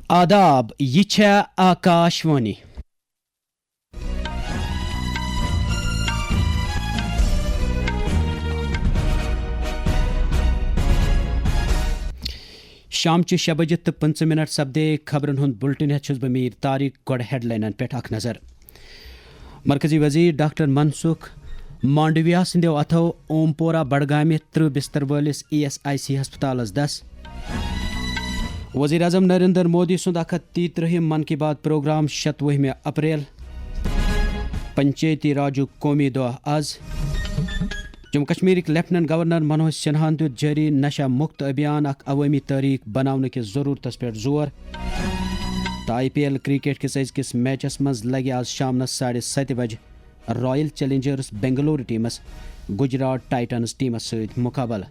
آداب یہ چھا آکاشوانی شام چہ 6 بجے تو 15 سپدے خبرن ہند بلٹن ہتھ چھس بہ میر طارق گۄڈٕ ہیڈ لائنن پہ اخ نظر۔ مرکزی وزیر ڈاکٹر منسکھ مانڈویا سندیو اتھو اوم پورہ بڈگامہ 30 بستر وٲلس ESIC ہسپتالس دس۔ وزیر اعظم نریندر مودی سند 133 من کی بات پروگرام 26 اپریل۔ پنچایتی راجک قومی دۄہ آز۔ جموں کشمیرک لیفٹننٹ گورنر منوج سنہاہن دیت جاری نشہ مکت ابھیان اخ عوامی تحریک بناونہ کس ضرورتس پہ زور۔ تو IPL کرکٹ کس أزکس میچس مز لگہ آز شام 7:30 بجے Royal challengers Bangalore teams Gujarat titans teams ست مقابلہ۔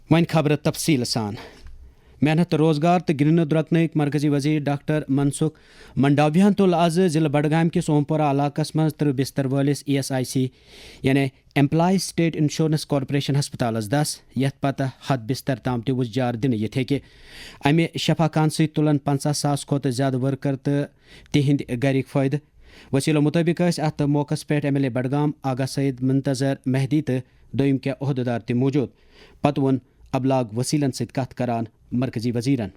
وۄنۍ خبر تفصیل سان۔ محنت روزگار تو گرنت رکنک مرکزی وزیر ڈاکٹر منسکھ منڈاویہن تل آز ضلع بڈگام کس اوم پورہ علاقہ مز 30 بستر وٲلس ESIC یعنی ایمپلائیز سٹیٹ انشورنس کارپوریشن ہسپتالس دس، یتھ پتہ 7 بستر تام تہ وزجار دن یت ہیکہ۔ امہ شفا خان ست تلن 50,000 کھت زیادہ ورکر تو تہند گرک فائدہ۔ وسیلوں مطابق ات موقع پہ MLA بڈگام آغا سعید منتظر مہدی تو دویم کیا عہدیدار تہ موجود۔ پتہ وون ابلاغ وسیلن ست کت کران مرکزی وزیرن۔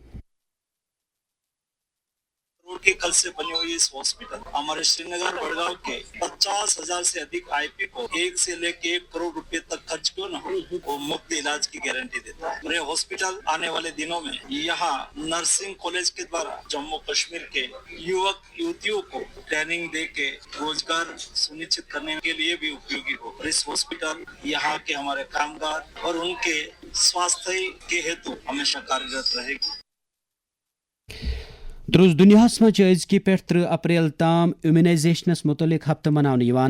روڈ کے کل سے بنی ہوئی اس ہاسپٹل ہمارے سری نگر بڑگاؤں کے 50,000 سے ادھک IP کو 1 سے لے کے 1 کروڑ روپے تک خرچ کیوں نہ ہو وہ مفت علاج کی گارنٹی دیتا ہے۔ میرے ہاسپٹل آنے والے دنوں میں یہاں نرسنگ کالج کے دوارا جموں کشمیر کے یوک یوتیوں کو ٹریننگ دے کے روزگار سنشچت کرنے کے لیے بھی اپیوگی ہو۔ اس ہاسپٹل یہاں کے ہمارے کامگار اور ان کے سواستھ کے ہیتو ہمیشہ کارگرت رہے گی۔ درس دنیا مز ازکی پہ 30 اپریل تام امیونائزیشنس متعلق ہفتہ مناونہ۔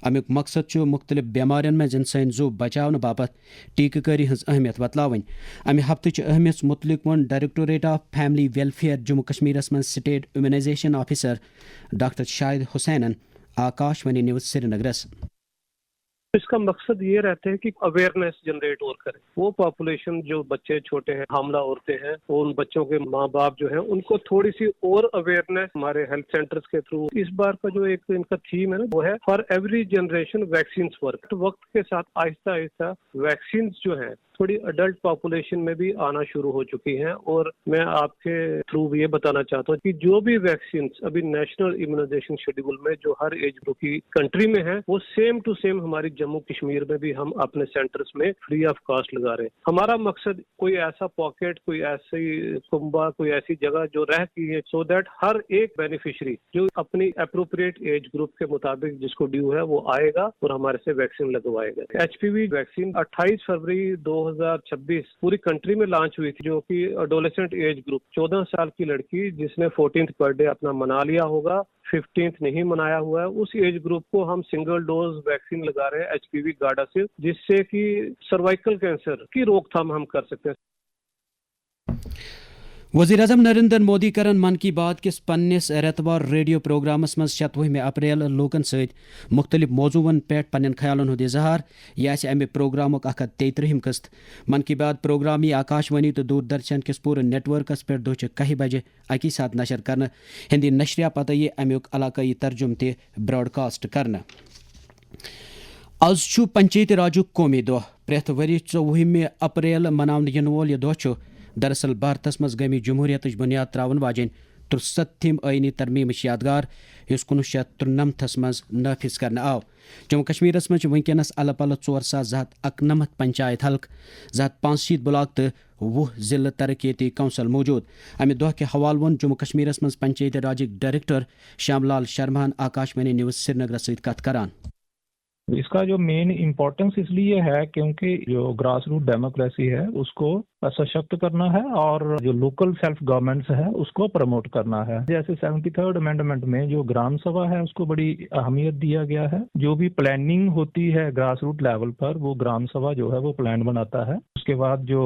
امیک مقصد مختلف بیمارین میں انسانی زو بچاؤ باپت ٹیکہ کاری ہز اہمیت بتلاون۔ امہ ہفتہ اہمیت متعلق one directorate of family welfare Jammu Kashmir مز سٹیٹ امیونائزیشن آفیسر ڈاکٹر شاہد حسینن آکاشوانی نیوز سری نگرس۔ اس کا مقصد یہ رہتا ہے کہ اویئرنیس جنریٹ اور کرے، وہ پاپولیشن جو بچے چھوٹے ہیں، حاملہ عورتیں ہیں، ان بچوں کے ماں باپ جو ہیں ان کو تھوڑی سی اور اویئرنیس ہمارے ہیلتھ سینٹرز کے تھرو۔ اس بار کا جو ایک ان کا تھیم ہے نا وہ ہے for every generation vaccines work. وقت کے ساتھ آہستہ آہستہ ویکسینز جو ہیں تھوڑی اڈلٹ پاپولیشن میں بھی آنا شروع ہو چکی ہیں، اور میں آپ کے تھرو بھی یہ بتانا چاہتا ہوں کہ جو بھی ویکسینز ابھی نیشنل امیونائزیشن شیڈول میں جو ہر ایج گروپ کی کنٹری میں ہے وہ سیم ٹو سیم ہماری جموں کشمیر میں بھی ہم اپنے سینٹرز میں فری آف کاسٹ لگا رہے ہیں۔ ہمارا مقصد کوئی ایسا پاکٹ، کوئی ایسی کنبہ، کوئی ایسی جگہ جو رہ گئی ہے سو دیٹ ہر ایک بینیفیشری جو اپنی اپروپریٹ ایج گروپ کے مطابق جس کو ڈیو ہے وہ آئے گا اور ہمارے سے ویکسین لگوائے گا۔ HPV ویکسین 28 فروری 2026 پوری کنٹری میں لانچ ہوئی تھی، جو کہ اڈولسنٹ ایج گروپ 14 سال کی لڑکی جس نے 14th برتھ ڈے اپنا منا لیا ہوگا، 15th نہیں منایا ہوا ہے، اس ایج گروپ کو ہم سنگل ڈوز ویکسین لگا رہے ہیں HPV گارڈاسیل، جس سے کہ سروائکل کینسر کی روک تھام ہم کر سکتے ہیں۔ وزیر اعظم نریندر مودی کرن من کی بات کس پنس ریتوار ریڈیو پروگرامس مز 26 اپریل لوکن ست مختلف موضوعن پہ پنن خیالن ہند اظہار۔ یہ آسہ امہ پروگرامک 133 قسط۔ من کی بات پروگرام یہ آکاشوانی تو دوردرشن کس پورے نیٹ ورکس پہ دہ 1 بجے اکی ساتھ نشر کرنا۔ ہندی نشریہ پتہ یہ امیک علاقائی ترجم تہ براڈ کاسٹ کرنا۔ آز پنچایتی راجک قومی دۄہ۔ پریت وری 24 اپریل مناونہ ین وول یہ دۄہ دراصل بھارتس مز گمی جمہوریت بنیاد تراون واجن 63 آئینی ترمیمچ یادگار یس 1993 مز نافذ کرنا آو۔ جموں کشمیر مز ونکس الہ پلہ 4291 پنچایت حلقہ، 265 بلاک تو 20 ضلع ترقیتی کونسل موجود۔ امہ دہ کے حوالہ ون جموں کشمیر مز پنچایتی راجک ڈائریکٹر شیام لال شرما آکاشوانی نیوز سری نگر ست کت کران۔ اس کا جو مین امپورٹنس اس لیے ہے کیونکہ جو گراس روٹ ڈیموکریسی ہے اس کو سشکت کرنا ہے اور جو لوکل سیلف گورنمنٹس ہے اس کو پروموٹ کرنا ہے۔ جیسے 73rd امینڈمنٹ میں جو گرام سبھا ہے اس کو بڑی اہمیت دیا گیا ہے۔ جو بھی پلاننگ ہوتی ہے گراس روٹ لیول پر وہ گرام سبھا جو ہے وہ پلان بناتا ہے۔ اس کے بعد جو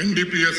NDPS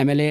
MLA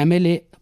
MLA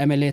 MLA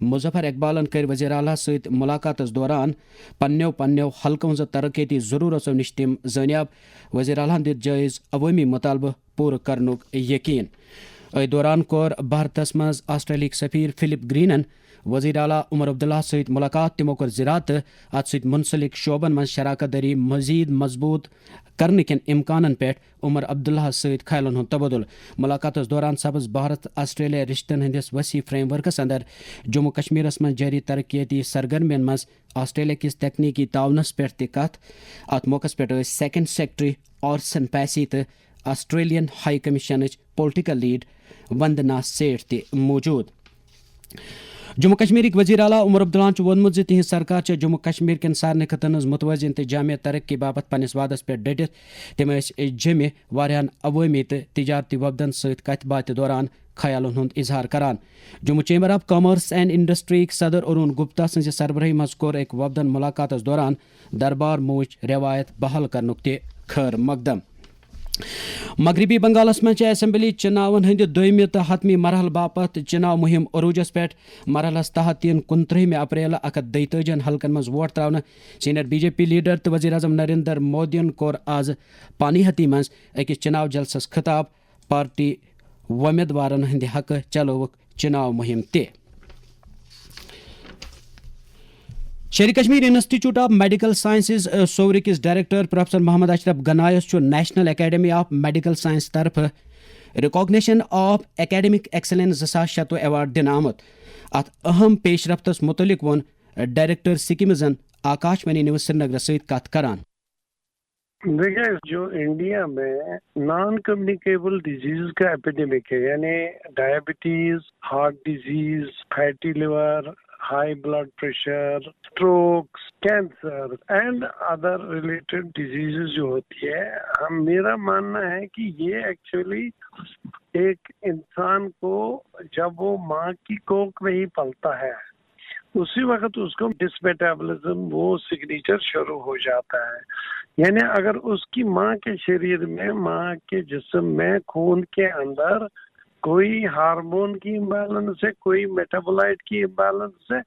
Muzaffar اقبالن کر وزیر اعلیٰ ست ملاقات دوران پنو حلقوں ہز ترقیتی ضرورتوں نش تم زانیاب وزیر اعلیٰ دت جائز عوامی مطالبہ پور کرنک یقین دوران کور بھارتس مز آسٹریلیا سفیر فلپ گرینن وزیر اعلیٰ عمر عبداللہ ست ملاقات تمو کر زراعت ات ست منسلک شعبن مز شراکت داری مزید مضبوط کرنے کن امکانن پہ عمر عبداللہ ست خیالن ہند تبادل ملاقات دوران سبز بھارت آسٹریلیا رشتن ہندس وسیع فریم ورکس اندر جموں کشمیرس مز جاری ترقیتی سرگرمین مز آسٹریلیا کس تکنیکی تعاونس پہ کت ات موقع پہ سیکنڈ سیکٹری آرسن پیسی تو آسٹریلین ہائی کمیشنچ پولیٹیکل لیڈ وندنا سیٹھ تہ موجود جموں کشمیر وزیر اعلیٰ عمر عبداللہ وونمت زِ تہذ سرکار چھ جموں کشمیر کن سارے خطن ہز متوازن تو جامع ترقی باپت پنس وعدس پہ ڈٹت تم جمع واریاہن عوامی تو تجارتی وفدن ست کت باتہ دوران خیالن ہند اظہار کران Jammu chamber of commerce and industry صدر ارون گپتا سز سربراہی مز کور ایک وفدن ملاقات دوران دربار موچ روایت بحال کرنک تہ خیر مقدم مغربی بنگالس مز اسمبلی چناون ہند دویمہ تو حتمی مرحلہ باپت چناو مہم عروجس پہ مرحلس تحت ین 29 اپریل 132 حلقن مز ووٹ تراؤن senior B J P leader تو وزیر اعظم نریندر مودین کور آز پانیہتی مز اکس چناو جلسس خطاب پارٹی ومیدوارن ہند حق چلوک چناو مہم تہ Sher Kashmir institute of medical sciences Soura کس ڈائریکٹر پروفیسر محمد اشرف گنایس national academy of medical science طرف recognition of academic excellence 2026 award دن آمت ات اہم پیش رفتس متعلق ون ڈائریکٹر سکمزن آکاش وانی نیوز سری نگر ست کت کران دیکھیں جو انڈیا میں نان کمیونیکیبل ڈیزیز کا ایپیڈیمک ہے یعنی diabetes heart disease fatty liver high blood pressure strokes cancer and other related diseases جو ہوتی ہے میرا ماننا ہے کہ یہ ایکچولی ایک انسان کو جب وہ ماں کی کوکھ میں ہی پلتا ہے اسی وقت اس کو ڈسمیٹابلزم وہ سگنیچر شروع ہو جاتا ہے یعنی اگر اس کی ماں کے شریر میں ماں کے جسم میں خون کے اندر کوئی ہارمون کی امبیلنس ہے کوئی میٹابولائٹ کی امبیلنس ہے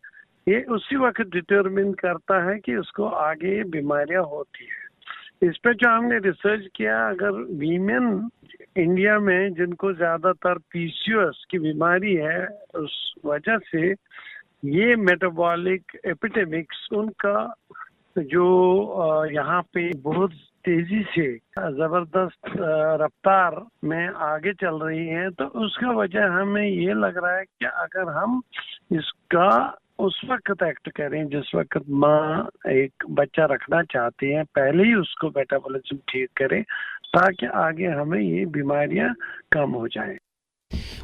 یہ اسی وقت ڈٹرمن کرتا ہے کہ اس کو آگے بیماریاں ہوتی ہیں اس پہ جو ہم نے ریسرچ کیا اگر ویمن انڈیا میں جن کو زیادہ تر پی سی او ایس کی بیماری ہے اس وجہ سے یہ میٹابولک ایپیڈیمکس ان کا جو یہاں پہ بہت تیزی سے زبردست رفتار میں آگے چل رہی ہے تو اس کا وجہ ہمیں یہ لگ رہا ہے کہ اگر ہم اس کا اس وقت ایکٹ کریں جس وقت ماں ایک بچہ رکھنا چاہتی ہیں پہلے ہی اس کو میٹابولزم ٹھیک کریں تاکہ آگے ہمیں یہ بیماریاں کم ہو جائیں.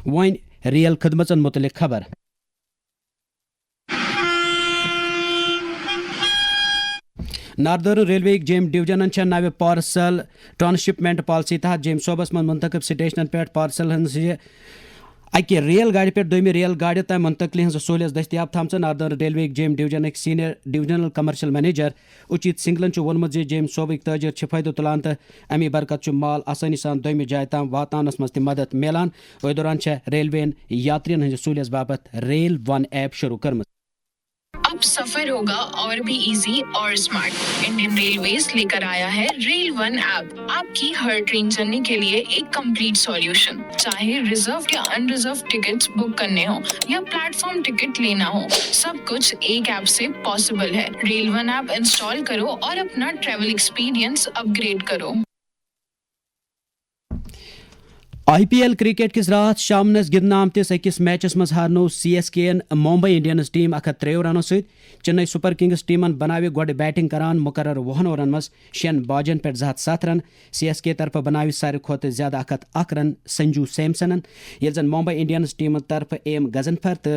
وائن ریل خدمتن متعلق خبر ناردرن ریلوے جیم ڈویژن نو پارسل ٹرانسشپمنٹ پالسی تحت جیم صوبس من منتخب سٹیشن پہ پارسل اکہ ریل گاڑی پہ دویمہ ریل گاڑی تام منتقلی ہز سہولیت دستیاب تھامژ ناردرن ریلوے جیم division senior divisional commercial manager Uchit سنگلن وونمت جیم صوبک تاجر فائدہ تلان تو امی برکت مال آسانی سان دویمہ جائے تام واتنس مز مدد ملان وی دوران ریلوین یاترین ہز سہولیت باپت ریل ون ایپ شروع کرم. اب سفر ہوگا اور بھی ایزی اور اسمارٹ. انڈین ریلویز لے کر آیا ہے ریل ون ایپ آپ کی ہر ٹرین جرنی کے لیے ایک کمپلیٹ سولوشن. چاہے ریزرو یا ان ریزرو ٹکٹس بک کرنے ہو یا پلیٹ فارم ٹکٹ لینا ہو سب کچھ ایک ایپ سے پاسبل ہے. ریل ون ایپ انسٹال کرو اور اپنا ٹریول ایکسپیرینس اپ گریڈ کرو. آئی پی ایل کرکٹ کس رات شامنس گندن آمتس اکس میچس مز ہارنو سی ایس کے این ممبئی انڈینز ٹیم 103 رنو ست. چنئی سپر کنگز ٹیمن بناو گوڈ بیٹنگ کران مقرر 20 اوورن مز 6 باجن پہ 207 رن. سی ایس کے طرف بناو ساروی کھت زیادہ 101 رن سنجو سیمسنن یل زن ممبئی انڈینز ٹیم طرف ایم غزنفر تو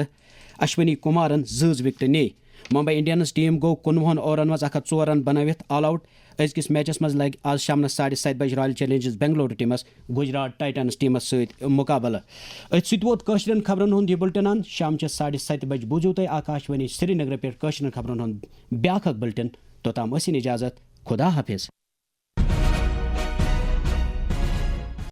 اشونی کمارن 2 وکٹ نی. ممبئی انڈینز ٹیم گو 19 اوورن مز 104 رن بنوت آل آؤٹ. ازکس میچس مز لگ آج شامنس 7:30 بجے Royal challengers Bengaluru teams Gujarat titans teams ست مقابلہ. ات ست ووت کاشرن خبرن ہند یہ بلٹن شام 7:30 بجے بوزو تھی آکاش وانی سری نگر پہ کاشرن خبرن ہند بیاکھ بلٹن. توتام ٲسِن اجازت خدا حافظ.